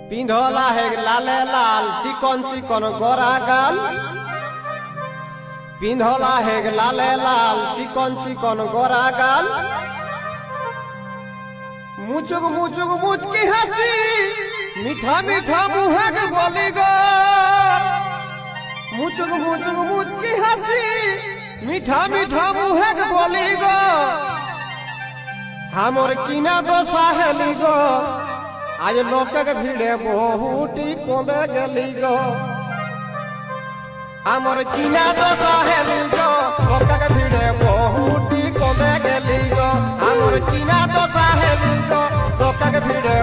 पिंधला है लाले लाल चिकन चिकन गोरा गाल पिंधला है लाले लाल चिकन चिकन गोरा गाल मुचुक मुचुक मुचकी हंसी मीठा मीठा मुँह के बोली गो मुचुक मुचुक मुचकी हंसी मीठा मीठा मुँह के बोली गो हमर किना दो साहेली गो आज लोक के भीड़े बहुटी कोंदे गली गो हमर किना दो साहेली गो लोक के भीड़े बहुटी कोंदे गली गो हमर किना दो साहेली गो लोक के भीड़े